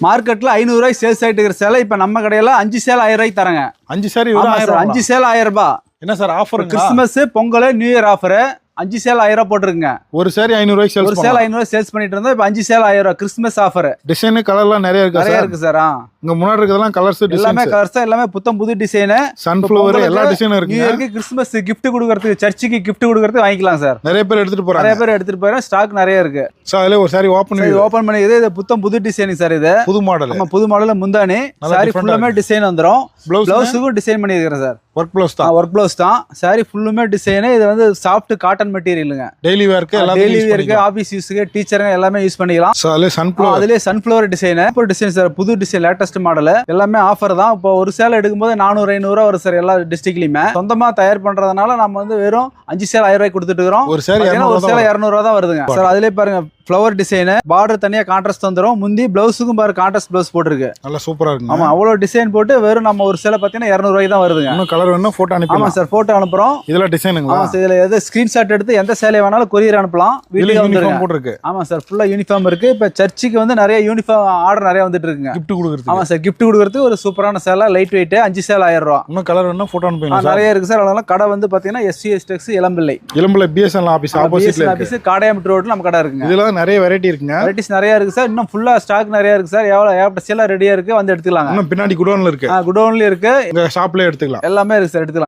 மார்க்கெட்ல 500 ரூபாய் சேல்ஸ் ஆயிட்டு இருக்கிற சேலை இப்ப நம்ம கடையில 5 சேல் 1000 ரூபாய்க்கு தரங்க. 5 சாரி 5 சேல் 1000 ரூபாய். என்ன sir offer? Christmas, Pongal, new year offer. 5 sale 1000 ரூபாய் போட்டுருங்க. ஒரு சாரி 500 ரூபாய்க்கு சேல்ஸ் ஒரு சேல் 500 ரூபாய் சேல்ஸ் பண்ணிட்டு இருந்தோம். இப்ப 5 சேல் 1000 ரூபாய் கிறிஸ்துமஸ் ஆஃபர். டிசைன் கலர்லாம் நிறைய இருக்கு சார். நிறைய இருக்கு சார். இங்க முன்னாடி இருக்கதெல்லாம் கலர்ஸ் டிசைன் எல்லாமே கலர்ஸ், எல்லாமே புத்தம் புது டிசைன். சன்ஃப்ளவர் எல்லா டிசைனும் இருக்கு. நியூ இயருக்கு கிறிஸ்துமஸ் gift கொடுக்கிறதுக்கு, சர்ச்சுக்கு gift கொடுக்கிறதுக்கு வாங்கிக்கலாம் சார். நிறைய பேர் எடுத்துட்டு போறாங்க. நிறைய பேர் எடுத்துட்டு போறாங்க. ஸ்டாக் நிறைய இருக்கு. சோ அதுல ஒரு சாரி ஓபன் பண்ணி இது புத்தம் புது டிசைன் சார். இது புது மாடல். நம்ம புது மாடல்ல முந்தானி சாரி ஃபுல்லுமே டிசைன் வந்துரும். ப்ளவுஸுக்கும் டிசைன் பண்ணி இருக்கிறேன் சார். ஒர்க் ப்ளவுஸ் தான். ஒர்க் ப்ளவுஸ் தான். சாரி ஃபுல்லுமே டிசைன். இது வந்து சாஃப்ட் காட்டன் மெட்டீரியலுங்க. டெய்லி வேர்க்கு எல்லாத்துக்கும் டெய்லி வேர்க்கு, ஆபீஸ் யூஸ்க்கு, டீச்சருங்க எல்லாமே யூஸ் பண்ணிக்கலாம். சோ அதுல sunflower design. Super design sir. புது டிசைன், லேட்டஸ்ட் மாடல். எல்லாமே ஆஃபர் தான். இப்போ ஒரு சேல் எடுக்கும்போது 400 500 வரும் சார். எல்லா டிஸ்ட்ரிக்ட்லயுமே சொந்தமா தயார் பண்றதுனால நம்ம வந்து வெறும் 5 சேல் 1000 ரூபாய்க்கு கொடுத்துட்டு இருக்கோம். ஒரு சேல் 200 ரூபா தான் வருதுங்க சார். அதுலயே பாருங்க ஃப்ளவர் டிசைன், பார்டர் தனியா கான்ட்ராஸ்ட் வந்துரும். முந்தி பிளவுஸுக்கும் பாரு கான்ட்ராஸ்ட் பிளவுஸ் போட்டுருக்கு. நல்லா சூப்பரா இருக்கு. ஆமா, அவ்வளவு டிசைன் போட்டு வெறும் நம்ம ஒரு சேலை பாத்தீங்கன்னா 200 ரூபாய்க்கு தான் வருதுங்க. இன்னும் கலர் வேணும் போட்டோ அனுப்பலாம். ஆமா சார், போட்டோ அனுப்புறோம். இதெல்லாம் டிசைனுங்களா? ஆமா சார். இதுல எது ஸ்கிரீன்ஷாட் எடுத்து எந்த சேலை வேணாலும் கொரியர் அனுப்பலாம். வீட்டுக்கு வந்துருங்க. போட்டுருக்கு. ஆமா சார், ஃபுல்லா யூனிஃபார்ம் இருக்கு. இப்ப சர்ச்சுக்கு வந்து நிறைய யூனிஃபார்ம் ஆர்டர் நிறைய வந்துட்டு இருக்குங்க. gift கொடுக்கிறது. ஆமா சார், gift கொடுக்கிறது. ஒரு சூப்பரான சேலை, லைட் வெயிட். 5 சேல் 1000 ரூபாய். இன்னும் கலர் வேணும் போட்டோ அனுப்பலாம். நிறைய இருக்கு சார். அதனால கடை வந்து பாத்தீங்கன்னா SCS டெக்ஸ் இளம்பிள்ளை BSNL ஆபீஸ் ஆப்போசிட்ல இருக்கு. காடையாம்பட்டு ரோட்ல நம்ம கடை இருக்குங்க. இதுல நிறைய வெரைட்டி இருக்குங்க. வெரைட்டிஸ் நிறைய இருக்கு சார். இன்னும் ஃபுல்லா ஸ்டாக் நிறைய இருக்கு சார். ஏகப்பட்ட சேலை ரெடியா இருக்கு. வந்து எடுத்துக்கலாம். இன்னும் பின்னாடி குடோன்ல இருக்கு. குடோன்ல இருக்கு. இந்த ஷாப்ல எடுத்துக்கலாம். எல்லாமே இருக்கு சார், எடுத்துக்கலாம்.